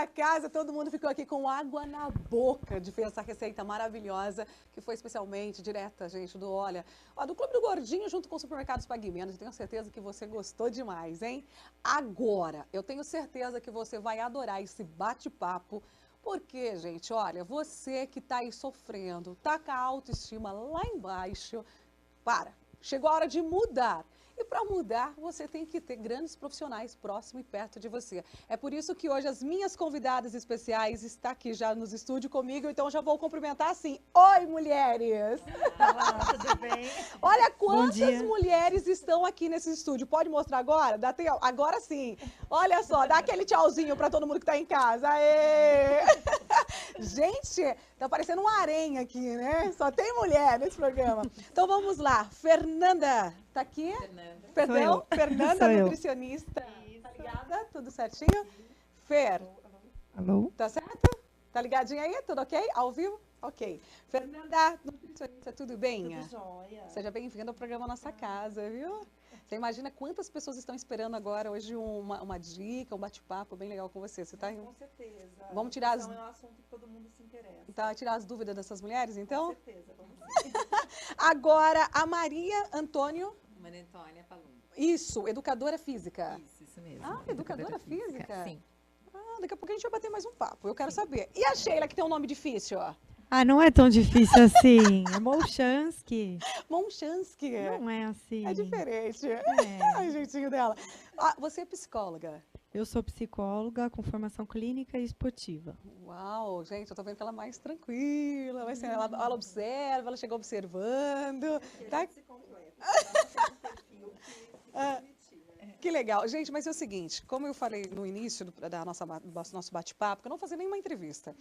nossa casa, todo mundo ficou aqui com água na boca de ver essa receita maravilhosa, que foi especialmente direta, gente, do Clube do Gordinho junto com o Supermercados Pague Menos. Eu tenho certeza que você gostou demais, hein? Agora, eu tenho certeza que você vai adorar esse bate-papo, porque, gente, olha, você que tá aí sofrendo, tá com a autoestima lá embaixo, chegou a hora de mudar. E para mudar, você tem que ter grandes profissionais próximo e perto de você. É por isso que hoje as minhas convidadas especiais estão aqui já nos estúdios comigo, então eu já vou cumprimentar assim. Oi, mulheres! Olá, tudo bem? Olha quantas mulheres estão aqui nesse estúdio. Pode mostrar agora? Agora sim. Olha só, dá aquele tchauzinho para todo mundo que está em casa. Aê! Gente, tá parecendo uma harém aqui, né? Só tem mulher nesse programa. Então vamos lá. Fernanda, tá aqui? Perdão, Fernanda, nutricionista. Isso. Tá ligada? Tudo certinho? Fer. Alô? Tá certo? Tá ligadinha aí? Tudo ok? Ao vivo? Ok. Fernanda, nutricionista, tudo bem? Tudo jóia. Seja bem-vinda ao programa Nossa Casa, viu? Você imagina quantas pessoas estão esperando agora hoje uma dica, um bate-papo bem legal com você. Você tá aí? Com certeza. Vamos tirar é um assunto que todo mundo se interessa. Tá, tirar as dúvidas dessas mulheres, então? Com certeza, vamos sim. Agora, a Maria Antônio. Maria Antônia Palumbo. Isso, educadora física. Isso mesmo. Ah, educadora física? Sim. Ah, daqui a pouco a gente vai bater mais um papo, eu quero saber. E a Sheila, que tem um nome difícil, ó? Ah, não é tão difícil assim. É Molchansky. Monchansky. Não é assim. É diferente. É. Ai, jeitinho dela. Ah, você é psicóloga? Eu sou psicóloga com formação clínica e esportiva. Uau, gente, eu tô vendo que ela é mais tranquila, vai ser, ela observa, ela chegou observando. Tá? Se completa. Ela tem um perfil que Que legal. Gente, mas é o seguinte, como eu falei no início do nosso bate-papo, que eu não vou fazer nenhuma entrevista,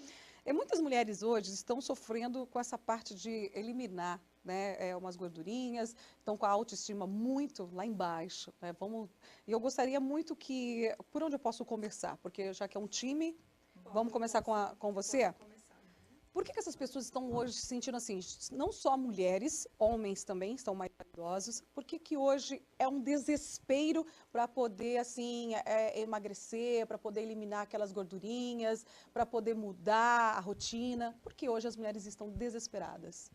muitas mulheres hoje estão sofrendo com essa parte de eliminar, né, umas gordurinhas, estão com a autoestima muito lá embaixo, né? E eu gostaria muito que, por onde eu posso começar? Porque já que é um time, vamos começar com você? Por que essas pessoas estão hoje se sentindo assim? Não só mulheres, homens também estão mais idosos. Por que hoje é um desespero para poder assim emagrecer, para poder eliminar aquelas gordurinhas, para poder mudar a rotina? Por que hoje as mulheres estão desesperadas?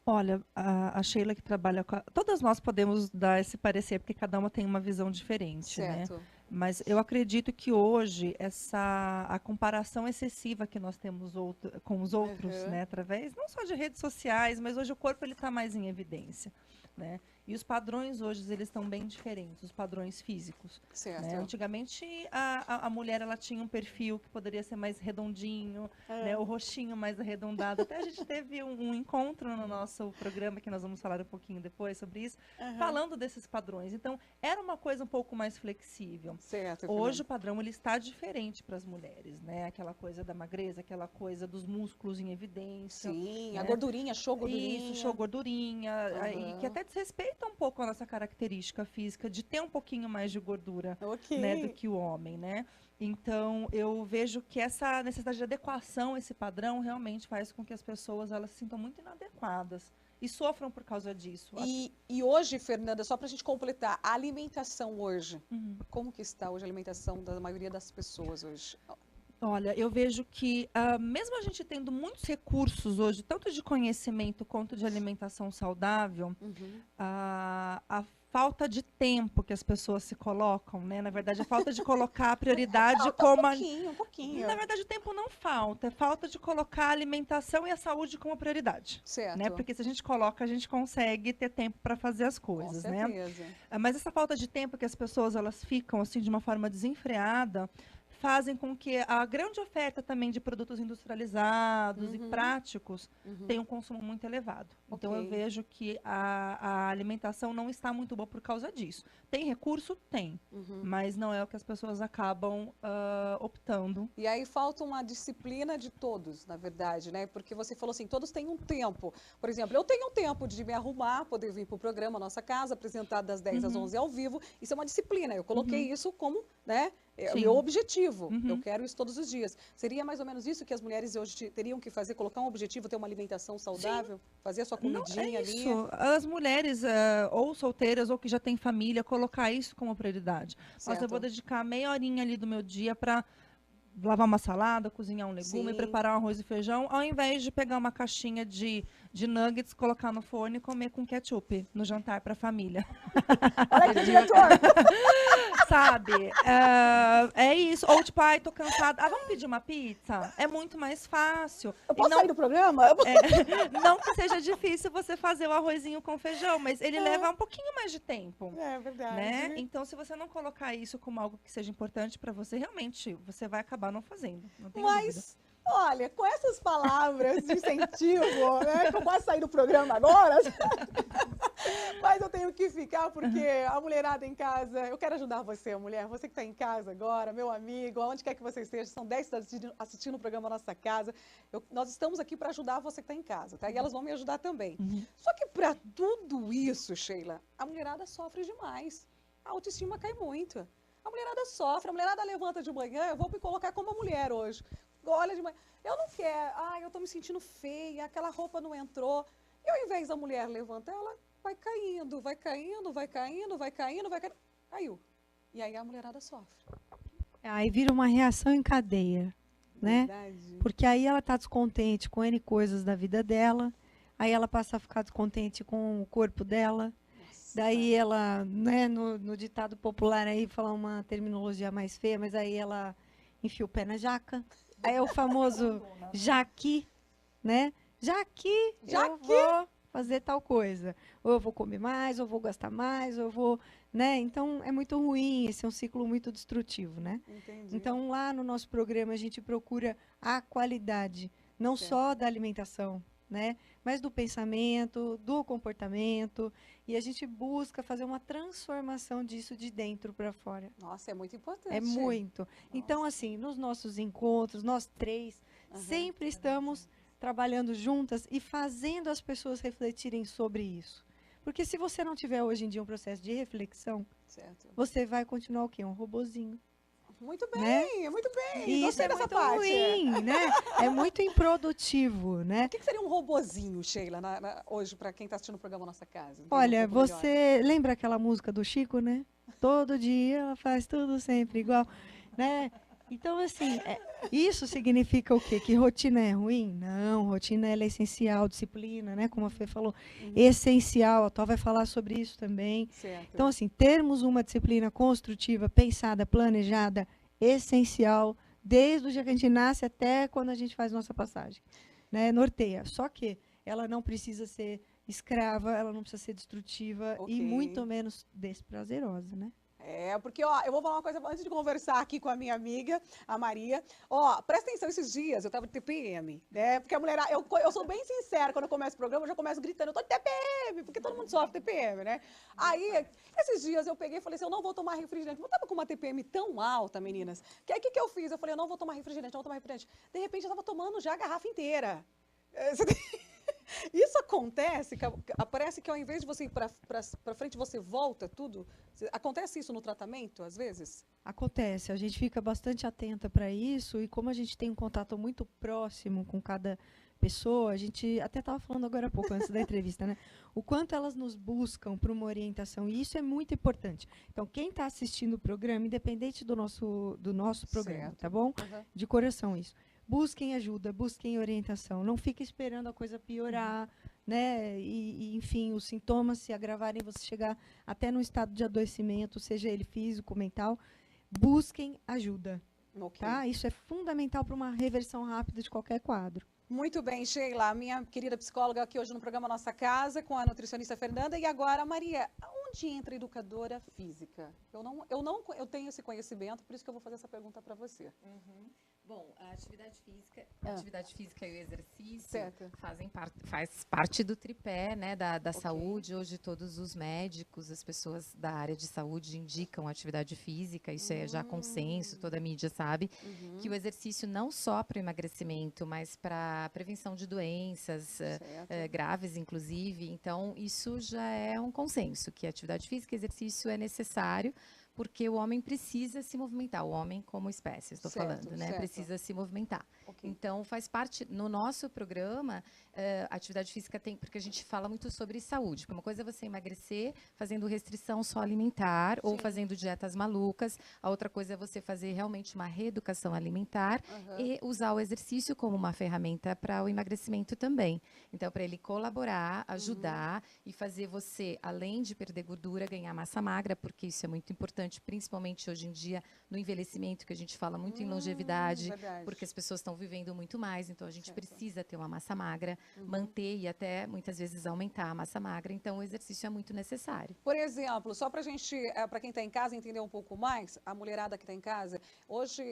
Olha, a Sheila que trabalha com todas nós podemos dar esse parecer, porque cada uma tem uma visão diferente, Certo. né? Mas eu acredito que hoje a comparação excessiva que nós temos com os outros, né, através não só de redes sociais, mas hoje o corpo ele está mais em evidência, né? E os padrões hoje eles estão bem diferentes, os padrões físicos. Certo. Né? Antigamente a mulher ela tinha um perfil que poderia ser mais redondinho, né? O rostinho mais arredondado. Até a gente teve um encontro no nosso programa que nós vamos falar um pouquinho depois sobre isso, falando desses padrões. Então era uma coisa um pouco mais flexível. Certo. Hoje o padrão ele está diferente para as mulheres, né? Aquela coisa da magreza, aquela coisa dos músculos em evidência. Sim, né? a gordurinha, show gordurinha. Isso, show gordurinha, e que até desrespeita um pouco a nossa característica física de ter um pouquinho mais de gordura, né, do que o homem, né? Então, eu vejo que essa necessidade de adequação, esse padrão, realmente faz com que as pessoas elas se sintam muito inadequadas e sofram por causa disso. E hoje, Fernanda, só para a gente completar, a alimentação hoje, como que está hoje a alimentação da maioria das pessoas hoje? Olha, eu vejo que, mesmo a gente tendo muitos recursos hoje, tanto de conhecimento quanto de alimentação saudável, a falta de tempo que as pessoas se colocam, né? Na verdade, a falta de colocar a prioridade como... Um pouquinho. Na verdade, o tempo não falta. É falta de colocar a alimentação e a saúde como prioridade. Certo. Né? Porque se a gente coloca, a gente consegue ter tempo para fazer as coisas, Com certeza. né? Mas essa falta de tempo que as pessoas elas ficam assim de uma forma desenfreada fazem com que a grande oferta também de produtos industrializados e práticos tenha um consumo muito elevado. Então, eu vejo que a alimentação não está muito boa por causa disso. Tem recurso? Tem. Mas não é o que as pessoas acabam optando. E aí falta uma disciplina de todos, na verdade, né? Porque você falou assim, todos têm um tempo. Por exemplo, eu tenho um tempo de me arrumar, poder vir para o programa Nossa Casa, apresentar das 10 às 11 ao vivo. Isso é uma disciplina. Eu coloquei isso como, né? É o meu objetivo. Eu quero isso todos os dias. Seria mais ou menos isso que as mulheres hoje teriam que fazer? Colocar um objetivo, ter uma alimentação saudável? Fazer a sua comidinha ali? Isso. As mulheres, ou solteiras, ou que já têm família, colocar isso como prioridade. Nossa, eu vou dedicar meia horinha ali do meu dia para lavar uma salada, cozinhar um legume, Sim. preparar um arroz e feijão, ao invés de pegar uma caixinha de nuggets, colocar no forno e comer com ketchup no jantar para a família. Olha aqui, diretor. Sabe? É isso. Ou tipo, ai, tô cansada. Ah, vamos pedir uma pizza? É muito mais fácil. Eu E posso não, sair do programa? não que seja difícil você fazer o arrozinho com feijão, mas ele leva um pouquinho mais de tempo. É verdade. Né? Então, se você não colocar isso como algo que seja importante para você, realmente, você vai acabar não fazendo. Não tenho dúvida. Mas, olha, com essas palavras de incentivo, né, que eu quase saí do programa agora, mas eu tenho que ficar porque a mulherada em casa, eu quero ajudar você, mulher, você que está em casa agora, meu amigo, onde quer que você esteja, são 10 que estão assistindo o programa Nossa Casa, nós estamos aqui para ajudar você que está em casa, tá? E elas vão me ajudar também. Só que para tudo isso, Sheila, a mulherada sofre demais, a autoestima cai muito. A mulherada sofre, a mulherada levanta de manhã, eu vou me colocar como uma mulher hoje. Olha de manhã, eu não quero, eu tô me sentindo feia, aquela roupa não entrou. E ao invés da mulher levantar, ela vai caindo, vai caindo, vai caindo, vai caindo, vai caindo. Caiu. E aí a mulherada sofre. Aí vira uma reação em cadeia, né? Verdade. Porque aí ela está descontente com N coisas da vida dela, aí ela passa a ficar descontente com o corpo dela. Nossa. Daí ela, né, no ditado popular aí, falar uma terminologia mais feia, mas aí ela enfia o pé na jaca. Aí é o famoso jaqui, né? Jaqui, eu vou fazer tal coisa. Ou eu vou comer mais, ou eu vou gastar mais, ou eu vou, né? Então é muito ruim, esse é um ciclo muito destrutivo, né? Entendi. Então lá no nosso programa a gente procura a qualidade, não só da alimentação, né? Mas do pensamento, do comportamento, e a gente busca fazer uma transformação disso de dentro para fora. Nossa, é muito importante. É muito. Então, assim, nos nossos encontros, nós três, sempre estamos trabalhando juntas e fazendo as pessoas refletirem sobre isso. Porque se você não tiver hoje em dia um processo de reflexão, Certo. você vai continuar o quê? Um robozinho. Muito bem, Né? muito bem. E isso Gostei é dessa muito parte. ruim, né? É muito improdutivo, né? O que seria um robozinho, Sheila, hoje, para quem está assistindo o programa Nossa Casa? Olha, Um pouco melhor. você lembra aquela música do Chico, né? Todo dia ela faz tudo sempre igual, né? Então, assim, isso significa o quê? Que rotina é ruim? Não, rotina ela é essencial, disciplina, né? Como a Fê falou, essencial, a Tó vai falar sobre isso também. Certo. Então, assim, termos uma disciplina construtiva, pensada, planejada, essencial, desde o dia que a gente nasce até quando a gente faz nossa passagem, né? Norteia. Só que ela não precisa ser escrava, ela não precisa ser destrutiva e muito menos desprazerosa, né? Porque, eu vou falar uma coisa antes de conversar aqui com a minha amiga, a Maria. Presta atenção, esses dias eu tava de TPM, né? Porque a mulher, eu sou bem sincera, quando eu começo o programa, eu já começo gritando, eu tô de TPM, porque todo mundo sofre TPM, né? Aí, esses dias eu peguei e falei assim, eu não vou tomar refrigerante. Eu tava com uma TPM tão alta, meninas, que aí o que eu fiz? Eu falei, eu não vou tomar refrigerante, não vou tomar refrigerante. De repente, eu tava tomando já a garrafa inteira. Isso acontece, parece que ao invés de você ir para frente, você volta tudo. Acontece isso no tratamento, às vezes? Acontece, a gente fica bastante atenta para isso e como a gente tem um contato muito próximo com cada pessoa, a gente até estava falando agora há pouco, antes da entrevista, né? O quanto elas nos buscam para uma orientação, e isso é muito importante. Então, quem está assistindo o programa, independente do nosso programa, Certo. tá bom? De coração isso. Busquem ajuda, busquem orientação. Não fique esperando a coisa piorar, né? E, enfim, os sintomas se agravarem, você chegar até no estado de adoecimento, seja ele físico, mental. Busquem ajuda, tá? Isso é fundamental para uma reversão rápida de qualquer quadro. Muito bem, Sheila, minha querida psicóloga aqui hoje no programa Nossa Casa, com a nutricionista Fernanda. E agora, Maria, onde entra a educadora física? Eu tenho esse conhecimento, por isso que eu vou fazer essa pergunta para você. Bom, a atividade física e o exercício faz parte do tripé, né, da saúde. Hoje todos os médicos, as pessoas da área de saúde indicam atividade física, isso é já consenso, toda a mídia sabe, que o exercício não só para o emagrecimento, mas para a prevenção de doenças graves, inclusive. Então, isso já é um consenso, que a atividade física e exercício é necessário, porque o homem precisa se movimentar, o homem como espécie, estou falando, né? Precisa se movimentar. Então, faz parte, no nosso programa, a atividade física tem, porque a gente fala muito sobre saúde, porque uma coisa é você emagrecer fazendo restrição só alimentar ou fazendo dietas malucas, a outra coisa é você fazer realmente uma reeducação alimentar e usar o exercício como uma ferramenta para o emagrecimento também. Então, para ele colaborar, ajudar e fazer você, além de perder gordura, ganhar massa magra, porque isso é muito importante, principalmente hoje em dia, no envelhecimento, que a gente fala muito em longevidade, Verdade. porque as pessoas estão vivendo muito mais, então a gente Certo. precisa ter uma massa magra, manter e até muitas vezes aumentar a massa magra, então o exercício é muito necessário. Por exemplo, só para a gente, para quem está em casa entender um pouco mais, a mulherada que está em casa, hoje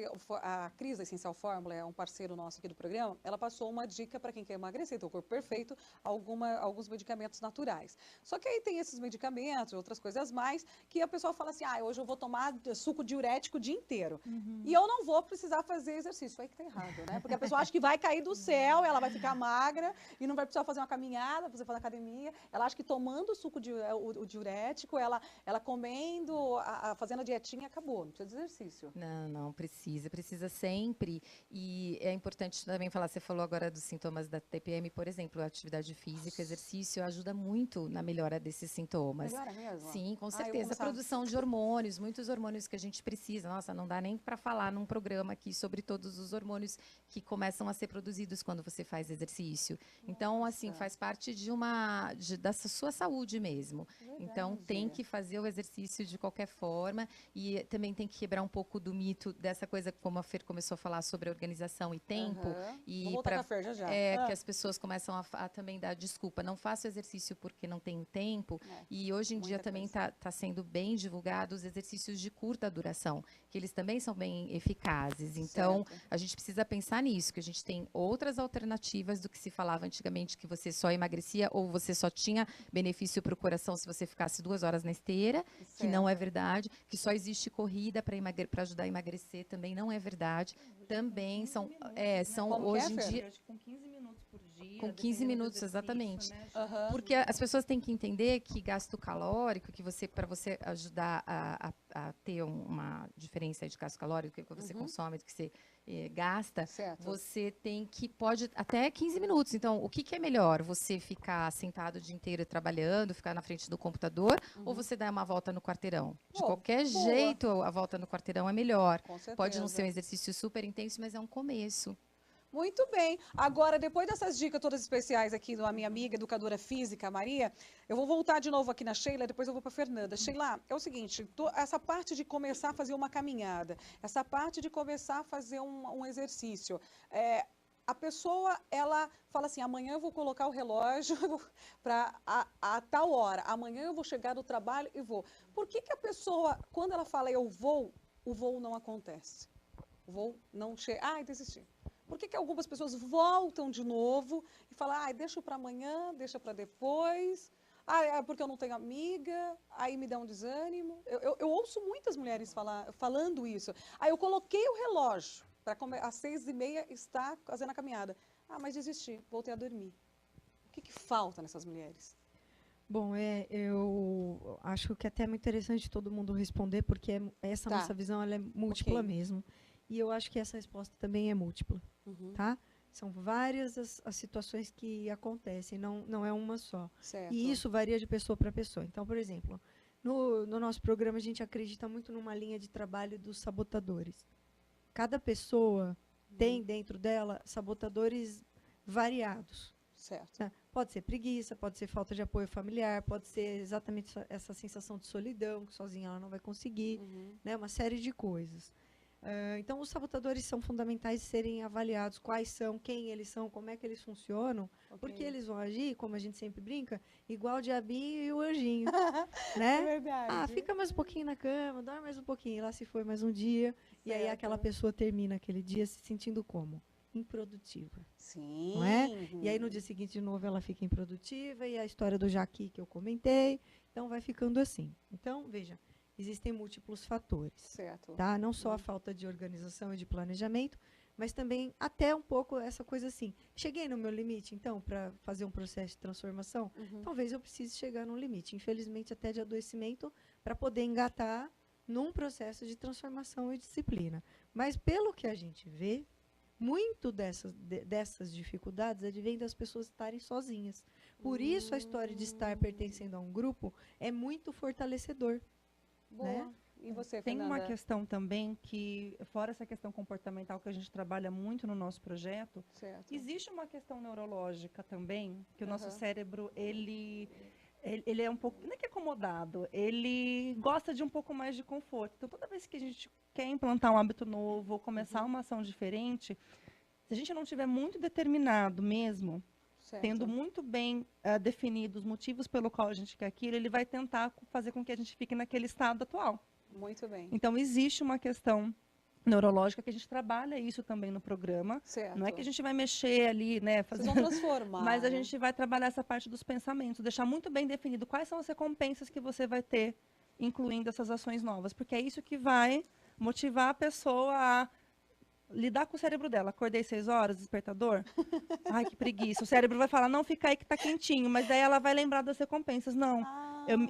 a Cris da Essencial Fórmula é um parceiro nosso aqui do programa, ela passou uma dica para quem quer emagrecer, ter o corpo perfeito, alguns medicamentos naturais. Só que aí tem esses medicamentos, outras coisas mais, que a pessoa fala assim, hoje eu vou tomar suco diurético o dia inteiro. E eu não vou precisar fazer exercício. Aí que tá errado, né? Porque a pessoa acha que vai cair do céu, ela vai ficar magra e não vai precisar fazer uma caminhada, fazer academia. Ela acha que tomando o diurético, ela comendo, fazendo a dietinha, acabou. Não precisa de exercício. Não precisa, precisa sempre. E é importante também falar, você falou agora dos sintomas da TPM, por exemplo, a atividade física, exercício ajuda muito na melhora desses sintomas. Melhora mesmo? Sim, com eu vou certeza. A começar. produção de hormônios, muitos hormônios que a gente precisa. Nossa, não dá nem para falar num programa aqui sobre todos os hormônios que começam a ser produzidos quando você faz exercício. Então, assim, faz parte da sua saúde mesmo. Então, tem que fazer o exercício de qualquer forma e também tem que quebrar um pouco do mito dessa coisa, como a Fer começou a falar sobre organização e tempo. E Vou voltar com a Fer já. que as pessoas começam a também dar desculpa. Não faço exercício porque não tenho tempo. E hoje em dia também está sendo bem divulgado os exercícios de curta duração, que eles também são bem eficazes. Então, a gente precisa pensar nisso, que a gente tem outras alternativas do que se falava antigamente, que você só emagrecia ou você só tinha benefício para o coração se você ficasse 2 horas na esteira, que não é verdade, que só existe corrida para ajudar a emagrecer, também não é verdade. Também são hoje em dia... Acho que com 15 minutos por dia. Com 15 minutos, exatamente. Né? Porque as pessoas têm que entender que gasto calórico, que para você ajudar a ter uma diferença de gasto calórico, que você consome, do que você gasta, você pode até 15 minutos. Então, o que é melhor? Você ficar sentado o dia inteiro trabalhando, ficar na frente do computador, ou você dar uma volta no quarteirão? De qualquer jeito, a volta no quarteirão é melhor. Pode não ser um exercício super intenso, mas é um começo. Muito bem. Agora, depois dessas dicas todas especiais aqui da minha amiga, educadora física, Maria, eu vou voltar de novo aqui na Sheila, depois eu vou para a Fernanda. Sheila, é o seguinte, essa parte de começar a fazer uma caminhada, essa parte de começar a fazer um exercício, a pessoa, ela fala assim, amanhã eu vou colocar o relógio para a tal hora, amanhã eu vou chegar do trabalho e vou. Por que a pessoa, quando ela fala eu vou, o voo não acontece? O voo não chega, desisti. Por que algumas pessoas voltam de novo e falam, deixa para amanhã, deixa para depois, é porque eu não tenho amiga, aí me dá um desânimo. Eu ouço muitas mulheres falando isso. Eu coloquei o relógio para às 6h30 estar fazendo a caminhada. Mas desisti, voltei a dormir. O que falta nessas mulheres? Bom, eu acho que até é muito interessante todo mundo responder, porque essa nossa visão ela é múltipla mesmo. E eu acho que essa resposta também é múltipla, tá? São várias as situações que acontecem, não é uma só. Certo. E isso varia de pessoa para pessoa. Então, por exemplo, no nosso programa a gente acredita muito numa linha de trabalho dos sabotadores. Cada pessoa tem dentro dela sabotadores variados. Certo. Né? Pode ser preguiça, pode ser falta de apoio familiar, pode ser exatamente essa sensação de solidão, que sozinha ela não vai conseguir, né? Uma série de coisas. Então, os sabotadores são fundamentais serem avaliados, quais são, quem eles são, como é que eles funcionam, porque eles vão agir, como a gente sempre brinca, igual o diabinho e o anjinho, né? É verdade. Fica mais um pouquinho na cama, dorme mais um pouquinho, lá se foi mais um dia, e aí aquela pessoa termina aquele dia se sentindo como? Improdutiva. Sim. Não é? E aí no dia seguinte, de novo, ela fica improdutiva, e a história do Jaqui que eu comentei, então vai ficando assim. Então, veja, existem múltiplos fatores, certo. Tá? Não só a falta de organização e de planejamento, mas também até um pouco essa coisa assim, cheguei no meu limite, então, para fazer um processo de transformação, talvez eu precise chegar num limite, infelizmente até de adoecimento, para poder engatar num processo de transformação e disciplina. Mas pelo que a gente vê, muito dessas dificuldades advém das pessoas estarem sozinhas. Por isso, a história de estar pertencendo a um grupo é muito fortalecedor. Boa. Né? E você, Tem uma Fernanda? questão também que, fora essa questão comportamental que a gente trabalha muito no nosso projeto, Certo. existe uma questão neurológica também, que o nosso Aham. cérebro, ele é um pouco, não é que é acomodado, ele gosta de um pouco mais de conforto. Então, toda vez que a gente quer implantar um hábito novo ou começar uma ação diferente, se a gente não tiver muito determinado mesmo, Certo. tendo muito bem definidos os motivos pelo qual a gente quer aquilo, ele vai tentar fazer com que a gente fique naquele estado atual. Muito bem. Então, existe uma questão neurológica que a gente trabalha isso também no programa. Certo. Não é que a gente vai mexer ali, né, Vocês vão transformar. mas a né? gente vai trabalhar essa parte dos pensamentos, deixar muito bem definido quais são as recompensas que você vai ter, incluindo essas ações novas, porque é isso que vai motivar a pessoa a lidar com o cérebro dela. Acordei 6 horas, despertador? Ai, que preguiça. O cérebro vai falar, não, fica aí que tá quentinho, mas daí ela vai lembrar das recompensas. Não,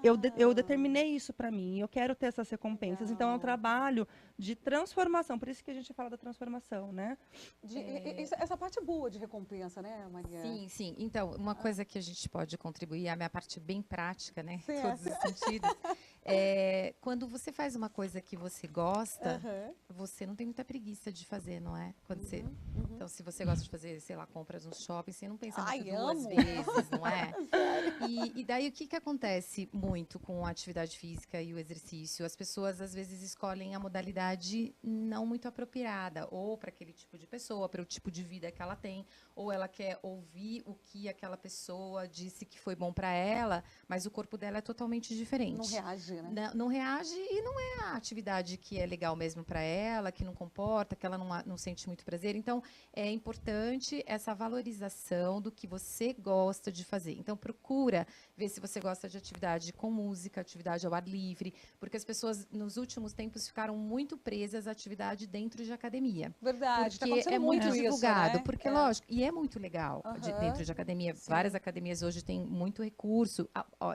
eu determinei isso para mim, e eu quero ter essas recompensas. Então, é um Legal. trabalho de transformação, por isso que a gente fala da transformação, né? Essa parte é boa de recompensa, né, Maria? Sim, sim. Então, uma coisa que a gente pode contribuir, a minha parte bem prática, né? Em Sim, todos os sentidos. Quando você faz uma coisa que você gosta, Aham. você não tem muita preguiça de fazer, não é? Quando você... Uhum. Então, se você gosta de fazer, sei lá, compras no shopping, você não pensa Ai, muito duas amo. vezes, não é? E daí, o que que acontece muito com a atividade física e o exercício? As pessoas, às vezes, escolhem a modalidade não muito apropriada, ou para aquele tipo de pessoa, para o tipo de vida que ela tem, ou ela quer ouvir o que aquela pessoa disse que foi bom para ela, mas o corpo dela é totalmente diferente. Não reage, né? Não reage e não é a atividade que é legal mesmo para ela, que não comporta, que ela não sente muito prazer. Então, é importante essa valorização do que você gosta de fazer. Então, procura ver se você gosta de atividade com música, atividade ao ar livre, porque as pessoas, nos últimos tempos, ficaram muito presas à atividade dentro de academia. Verdade. Tá Porque acontecendo é muito isso, divulgado, né? porque, lógico, e é muito legal Aham. dentro de academia. Sim. Várias academias hoje têm muito recurso.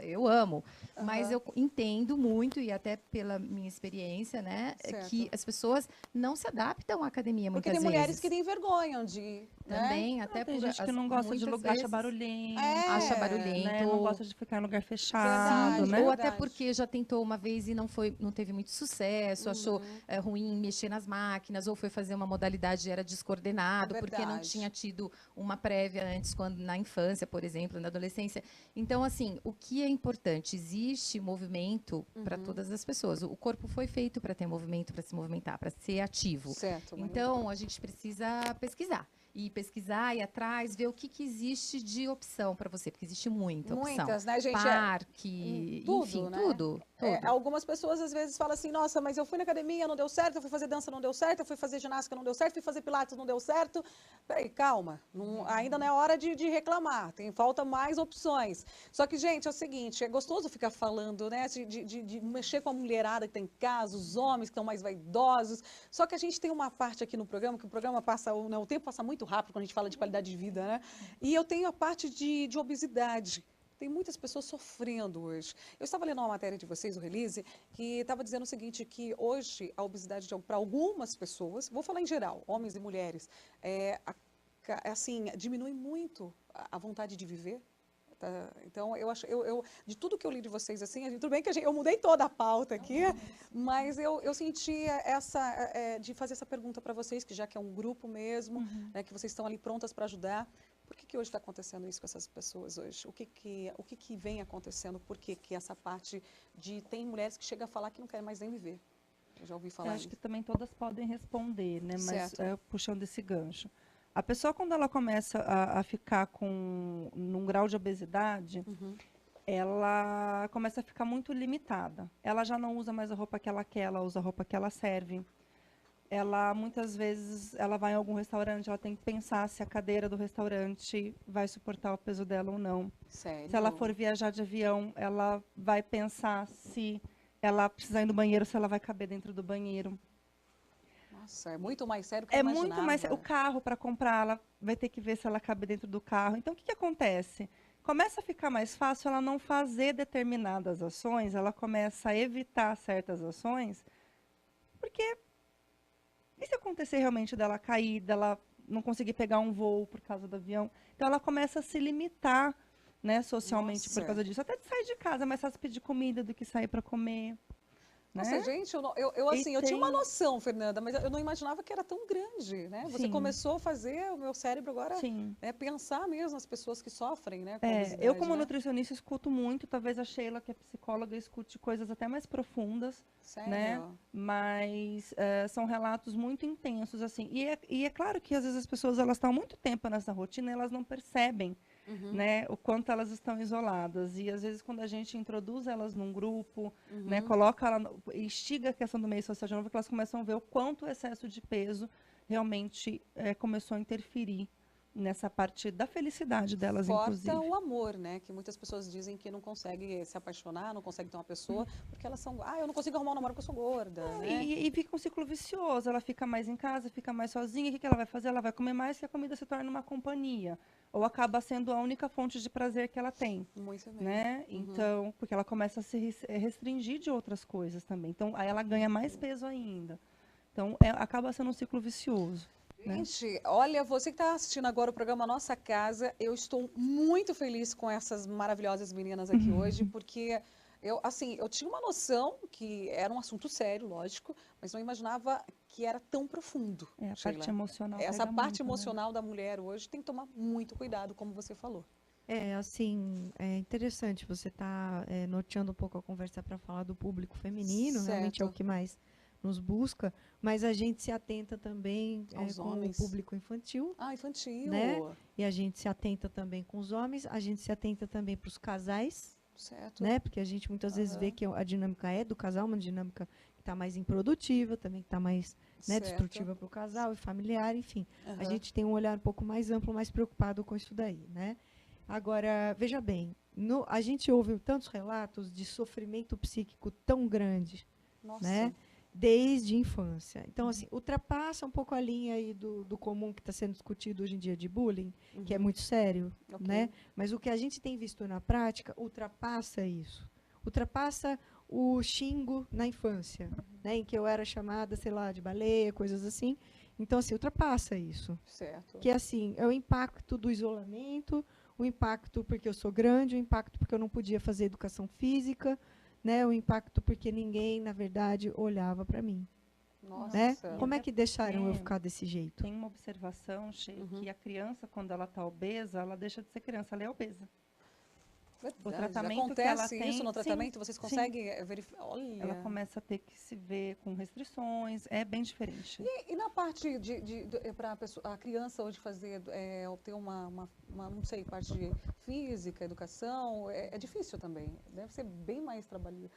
Eu amo, mas eu entendo muito, e até pela minha experiência, né, Certo. que as pessoas não se adaptam à academia Porque muitas tem vezes. mulheres que têm vergonha de ir, né? Também, até Tem por gente que não gosta de muitas lugar, acha vezes barulhento, acha barulhento, né? Não gosta de ficar em lugar fechado, Verdade, né? ou até Verdade. porque já tentou uma vez e não teve muito sucesso, achou ruim mexer nas máquinas, ou foi fazer uma modalidade e era descoordenado, porque não Verdade. tinha tido uma prévia antes, quando na infância, por exemplo, na adolescência. Então, assim, o que é importante? Existe movimento para todas as pessoas. O corpo foi feito para ter movimento, para se movimentar, para ser ativo. Certo. Maria. Então, a gente precisa pesquisar. E pesquisar, ir atrás, ver o que, que existe de opção para você, porque existe muita opção. Muitas, né, gente? Parque, tudo, enfim, né? tudo. Algumas pessoas às vezes falam assim, nossa, mas eu fui na academia, não deu certo, eu fui fazer dança, não deu certo, eu fui fazer ginástica, não deu certo, fui fazer pilates, não deu certo. Peraí, calma, ainda não é hora de reclamar, falta mais opções. Só que, gente, é o seguinte, é gostoso ficar falando, né, de mexer com a mulherada que tem em casa, os homens que estão mais vaidosos, só que a gente tem uma parte aqui no programa, que o programa passa, né, o tempo passa muito rápido quando a gente fala de qualidade de vida, né, e eu tenho a parte de obesidade. Tem muitas pessoas sofrendo hoje. Eu estava lendo uma matéria de vocês, o Release, que estava dizendo o seguinte, que hoje a obesidade para algumas pessoas, vou falar em geral, homens e mulheres, assim, diminui muito a vontade de viver. Tá? Então, eu acho, de tudo que eu li de vocês, assim, tudo bem que eu mudei toda a pauta aqui, mas eu senti de fazer essa pergunta para vocês, que já que é um grupo mesmo, né, que vocês estão ali prontas para ajudar. Por que hoje está acontecendo isso com essas pessoas hoje? O que vem acontecendo? Por que essa parte tem mulheres que chegam a falar que não querem mais nem viver? Eu já ouvi falar Eu acho isso. que também todas podem responder, né? Mas Certo. puxando esse gancho. A pessoa, quando ela começa a ficar num grau de obesidade, ela começa a ficar muito limitada. Ela já não usa mais a roupa que ela quer, ela usa a roupa que ela serve. Ela, muitas vezes, ela vai em algum restaurante, ela tem que pensar se a cadeira do restaurante vai suportar o peso dela ou não. Sério? Se ela for viajar de avião, ela vai pensar se ela precisar ir no banheiro, se ela vai caber dentro do banheiro. Nossa, é muito mais sério do que eu É imaginava. muito mais. O carro, para comprar, ela vai ter que ver se ela cabe dentro do carro. Então, o que acontece? Começa a ficar mais fácil ela não fazer determinadas ações, ela começa a evitar certas ações, porque e se acontecer realmente dela cair, dela não conseguir pegar um voo por causa do avião. Então ela começa a se limitar, né, socialmente por Nossa. causa disso. Até de sair de casa, é mais fácil pedir comida do que sair para comer. Nossa, Né? gente, eu E assim, eu tinha uma tem- noção, Fernanda, mas eu não imaginava que era tão grande, né? Você Sim. começou a fazer o meu cérebro agora Sim. pensar mesmo nas pessoas que sofrem, né? Com É, obesidade, eu, como né? nutricionista, escuto muito. Talvez a Sheila, que é psicóloga, escute coisas até mais profundas, Sério? né? Mas são relatos muito intensos, assim. E é claro que, às vezes, as pessoas elas estão há muito tempo nessa rotina e elas não percebem, Uhum, né, o quanto elas estão isoladas. E, às vezes, quando a gente introduz elas num grupo, né, uhum. coloca ela, instiga a questão do meio social de novo, que elas começam a ver o quanto o excesso de peso realmente começou a interferir nessa parte da felicidade delas, Fora inclusive. o amor, né? Que muitas pessoas dizem que não conseguem se apaixonar, não conseguem ter uma pessoa, porque elas são, eu não consigo arrumar um namorado porque eu sou gorda, né? E fica um ciclo vicioso. Ela fica mais em casa, fica mais sozinha. O que ela vai fazer? Ela vai comer mais e a comida se torna uma companhia. Ou acaba sendo a única fonte de prazer que ela tem. Muito bem. Né? Então, porque ela começa a se restringir de outras coisas também. Então, aí ela ganha mais peso ainda. Então, acaba sendo um ciclo vicioso. Né? Gente, olha, você que está assistindo agora o programa Nossa Casa, eu estou muito feliz com essas maravilhosas meninas aqui hoje, porque eu tinha uma noção que era um assunto sério, lógico, mas não imaginava que era tão profundo. A Sheila. parte emocional. Essa pega parte muito, né? emocional da mulher hoje tem que tomar muito cuidado, como você falou. Assim, é interessante você estar norteando um pouco a conversa para falar do público feminino, realmente é o Certo. que mais nos busca, mas a gente se atenta também Aos com homens. o público infantil, Infantil. Né? E a gente se atenta também com os homens, a gente se atenta também para os casais, Certo. né? Porque a gente muitas vezes vê que a dinâmica é do casal, uma dinâmica que está mais improdutiva, também que está mais Certo. destrutiva para o casal e familiar, enfim. A Aham. gente tem um olhar um pouco mais amplo, mais preocupado com isso daí, né? Agora, veja bem, a gente ouve tantos relatos de sofrimento psíquico tão grande, Nossa. né? Desde a infância. Então, assim, ultrapassa um pouco a linha aí do comum que está sendo discutido hoje em dia de bullying, que é muito sério, Ok. né? Mas o que a gente tem visto na prática ultrapassa isso. Ultrapassa o xingo na infância, né? Em que eu era chamada, sei lá, de baleia, coisas assim. Então, assim, ultrapassa isso. Certo. Que, assim, é o impacto do isolamento, o impacto porque eu sou grande, o impacto porque eu não podia fazer educação física, né? O impacto porque ninguém, na verdade, olhava para mim. Nossa. Né? Como é que deixaram eu É. ficar desse jeito? Tem uma observação, que a criança, quando ela está obesa, ela deixa de ser criança, ela é obesa. Verdade. O tratamento que Acontece ela isso tem- no sim, tratamento? Vocês sim. conseguem verificar? Olha. Ela começa a ter que se ver com restrições, é bem diferente. E na parte para a criança hoje fazer, obter não sei, parte de física, educação, é difícil também. Deve ser bem mais trabalho,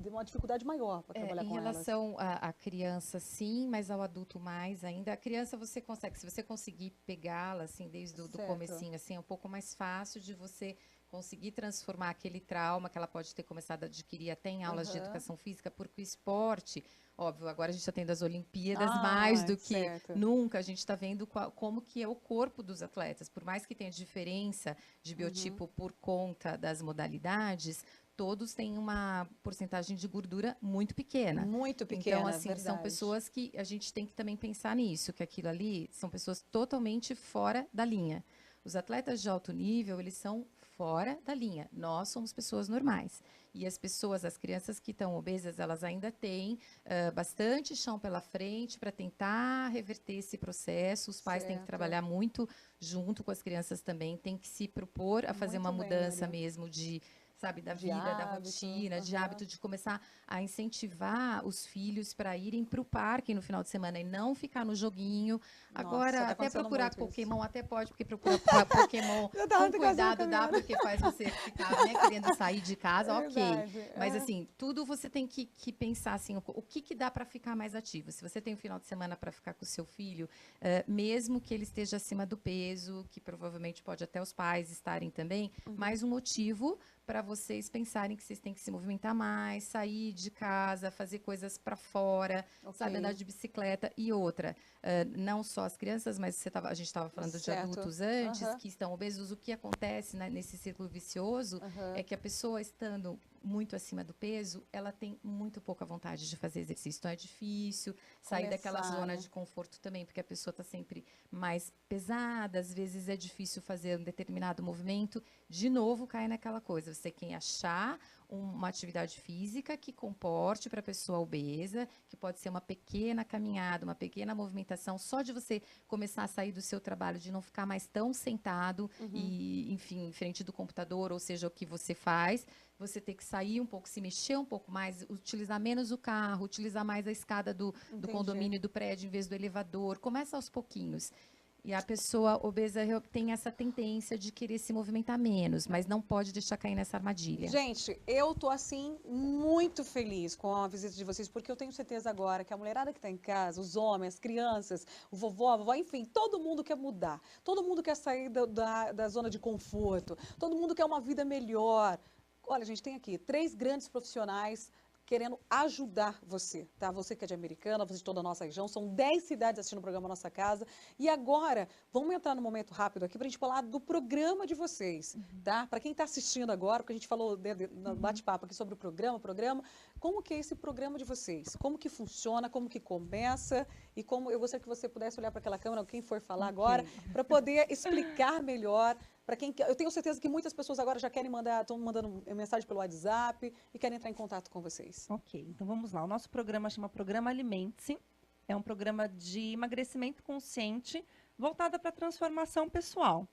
uma dificuldade maior para trabalhar Em com elas. relação à criança, sim, mas ao adulto mais ainda. A criança você consegue, se você conseguir pegá-la assim desde o Certo. comecinho, assim, é um pouco mais fácil de você conseguir transformar aquele trauma que ela pode ter começado a adquirir até em aulas de Aham. educação física, porque o esporte, óbvio, agora a gente está tendo as Olimpíadas, Ah, mais do que certo. nunca, a gente está vendo como que é o corpo dos atletas. Por mais que tenha diferença de biotipo por conta das modalidades, todos têm uma porcentagem de gordura muito pequena. Muito pequena, Então, assim, são verdade. pessoas que a gente tem que também pensar nisso, que aquilo ali são pessoas totalmente fora da linha. Os atletas de alto nível, eles são fora da linha. Nós somos pessoas normais. E as pessoas, as crianças que estão obesas, elas ainda têm bastante chão pela frente para tentar reverter esse processo. Os pais têm que Certo. trabalhar muito junto com as crianças também, têm que se propor a fazer Muito uma bem, mudança Maria. mesmo sabe, da De vida, da hábito, rotina, de aham. hábito, de começar a incentivar os filhos para irem para o parque no final de semana e não ficar no joguinho. Nossa, Agora, tá até acontecendo procurar muito isso. Pokémon, até pode, porque procurar Pokémon Eu tava com quase cuidado dá, caminhando. porque faz você ficar, né, querendo sair de casa, ok. Verdade. Mas, É. assim, tudo você tem que pensar, assim, o que dá para ficar mais ativo. Se você tem um final de semana para ficar com o seu filho, mesmo que ele esteja acima do peso, que provavelmente pode até os pais estarem também, mais um motivo para vocês pensarem que vocês têm que se movimentar mais, sair de casa, fazer coisas para fora, Ok. sabe, andar de bicicleta. E outra, não só as crianças, mas a gente estava falando de Certo. adultos antes, Aham. que estão obesos. O que acontece, né, nesse círculo vicioso Aham. é que a pessoa estando muito acima do peso, ela tem muito pouca vontade de fazer exercício. Então, é difícil sair daquela Começar, zona né? de conforto também, porque a pessoa está sempre mais pesada, às vezes é difícil fazer um determinado movimento. De novo, cai naquela coisa, você tem que achar uma atividade física que comporte para a pessoa obesa, que pode ser uma pequena caminhada, uma pequena movimentação, só de você começar a sair do seu trabalho, de não ficar mais tão sentado e, enfim, em frente do computador, ou seja, o que você faz, você ter que sair um pouco, se mexer um pouco mais, utilizar menos o carro, utilizar mais a escada do Entendi. condomínio, do prédio, em vez do elevador. Começa aos pouquinhos. E a pessoa obesa tem essa tendência de querer se movimentar menos, mas não pode deixar cair nessa armadilha. Gente, eu tô assim muito feliz com a visita de vocês, porque eu tenho certeza agora que a mulherada que está em casa, os homens, as crianças, o vovô, a vovó, enfim, todo mundo quer mudar. Todo mundo quer sair da zona de conforto. Todo mundo quer uma vida melhor. Olha, a gente tem aqui 3 grandes profissionais querendo ajudar você, tá? Você que é de Americana, você de toda a nossa região, são 10 cidades assistindo o programa Nossa Casa. E agora, vamos entrar no momento rápido aqui para a gente falar do programa de vocês, tá? Para quem está assistindo agora, porque a gente falou no bate-papo aqui sobre o programa, como que é esse programa de vocês? Como que funciona, como que começa e como eu gostaria que você pudesse olhar para aquela câmera, quem for falar agora, para poder explicar melhor. Para quem eu tenho certeza que muitas pessoas agora já querem estão mandando mensagem pelo WhatsApp e querem entrar em contato com vocês. Ok, então vamos lá. O nosso programa chama Programa Alimente-se. É um programa de emagrecimento consciente voltado para a transformação pessoal.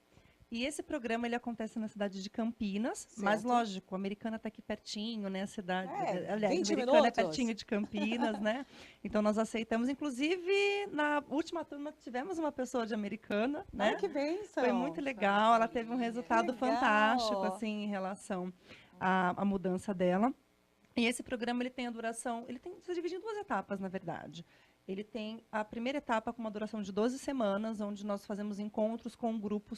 E esse programa ele acontece na cidade de Campinas, mas Certo. lógico, a Americana está aqui pertinho, né? A cidade, É, aliás, 20 a Americana é minutos. pertinho de Campinas, né? Então nós aceitamos. Inclusive, na última turma tivemos uma pessoa de Americana, né? Ai, que bênção. Foi muito legal, ela teve um resultado legal. fantástico, assim, em relação à mudança dela. E esse programa, ele tem a duração, se divide em 2 etapas, na verdade. Ele tem a primeira etapa com uma duração de 12 semanas, onde nós fazemos encontros com um grupo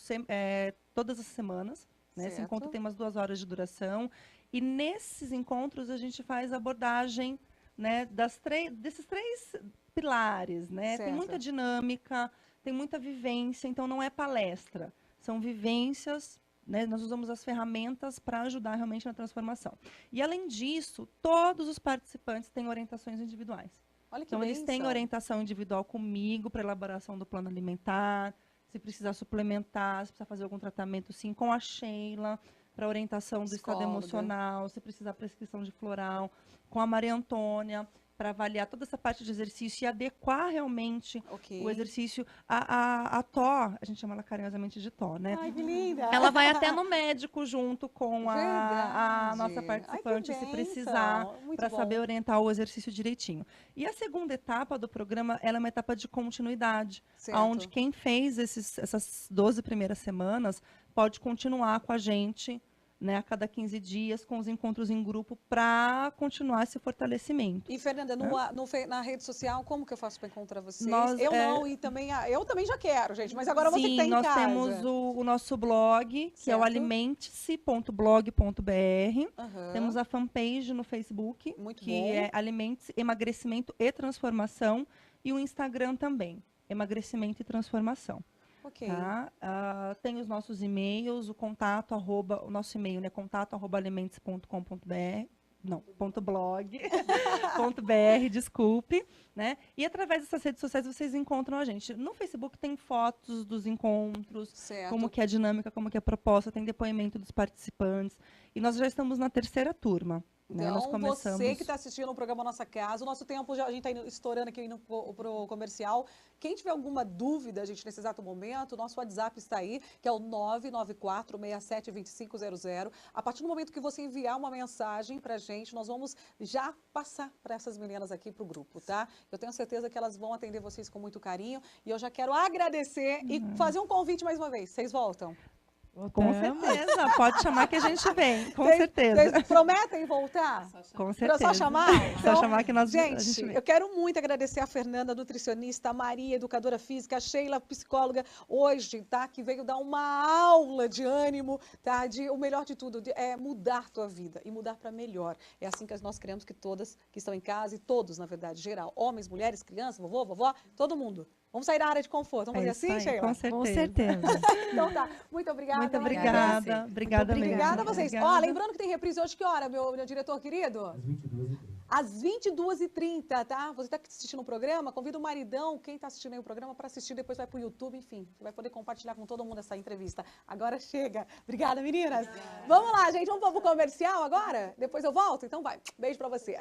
todas as semanas. Né? Esse Certo. encontro tem umas 2 horas de duração. E nesses encontros a gente faz a abordagem, né, desses 3 pilares. Né? Tem Certo. muita dinâmica, tem muita vivência, então não é palestra. São vivências, né? Nós usamos as ferramentas para ajudar realmente na transformação. E, além disso, todos os participantes têm orientações individuais. Olha que Então, eles têm bênção. orientação individual comigo para elaboração do plano alimentar, se precisar suplementar, se precisar fazer algum tratamento, sim, com a Sheila, para orientação do estado Psicóloga. emocional, se precisar prescrição de floral, com a Maria Antônia, para avaliar toda essa parte de exercício e adequar realmente Ok. o exercício. A Tó, a gente chama ela carinhosamente de Tó, né? Ai, que linda. Ela vai até no médico junto com a Verdade. nossa Ai, que participante, se bênção. precisar, Muito para bom. saber orientar o exercício direitinho. E a segunda etapa do programa, ela é uma etapa de continuidade, Certo. onde quem fez essas 12 primeiras semanas pode continuar com a gente, né, a cada 15 dias, com os encontros em grupo, para continuar esse fortalecimento. E, Fernanda, na rede social, como que eu faço para encontrar vocês? Nós, Não, e também, eu também já quero, gente, mas agora você que Sim, está em nós casa. temos o nosso blog, que é o Certo. alimente-se.blog.br. Aham. Temos a fanpage no Facebook, Muito que bom. é Alimente-se, Emagrecimento e Transformação. E o Instagram também, Emagrecimento e Transformação. Ok. Tá? Tem os nossos e-mails, o nosso e-mail, né? contato@alimentes.com.br. Não, .blog, .br, desculpe, né? E através dessas redes sociais vocês encontram a gente. No Facebook tem fotos dos encontros, Certo. como que é a dinâmica, como que é a proposta, tem depoimento dos participantes. E nós já estamos na 3ª turma. Né? Nós Então, começamos... você que está assistindo o programa Nossa Casa, o nosso tempo, a gente está estourando aqui indo para o comercial. Quem tiver alguma dúvida, gente, nesse exato momento, o nosso WhatsApp está aí, que é o 994-672500. A partir do momento que você enviar uma mensagem para a gente, nós vamos já passar para essas meninas aqui para o grupo, tá? Eu tenho certeza que elas vão atender vocês com muito carinho. E eu já quero agradecer e fazer um convite mais uma vez. Vocês voltam? Com certeza, pode chamar que a gente vem, com Vocês- certeza. Vocês prometem voltar? Com Pra certeza. só chamar? Só chamar que a gente Gente, vem. eu quero muito agradecer a Fernanda, nutricionista, a Maria, educadora física, a Sheila, psicóloga, hoje, tá? Que veio dar uma aula de ânimo, tá? O melhor de tudo, é mudar tua vida e mudar para melhor. É assim que nós queremos que todas que estão em casa, e todos, na verdade, geral, homens, mulheres, crianças, vovô, vovó, todo mundo Vamos sair da área de conforto. Vamos fazer isso assim, aí, Sheila? com certeza. Com certeza. Então tá. Muito obrigada. Muito Maria. obrigada. Obrigada mesmo. Obrigada a vocês. Ó, Obrigada. lembrando que tem reprise hoje, que hora, meu diretor querido? Às 22h30, tá? Você está assistindo o programa, convida o maridão, quem está assistindo aí o programa, para assistir, depois vai para o YouTube, enfim. Você vai poder compartilhar com todo mundo essa entrevista. Agora chega. Obrigada, meninas. Vamos lá, gente. Vamos para o comercial agora? Depois eu volto? Então vai. Beijo para você.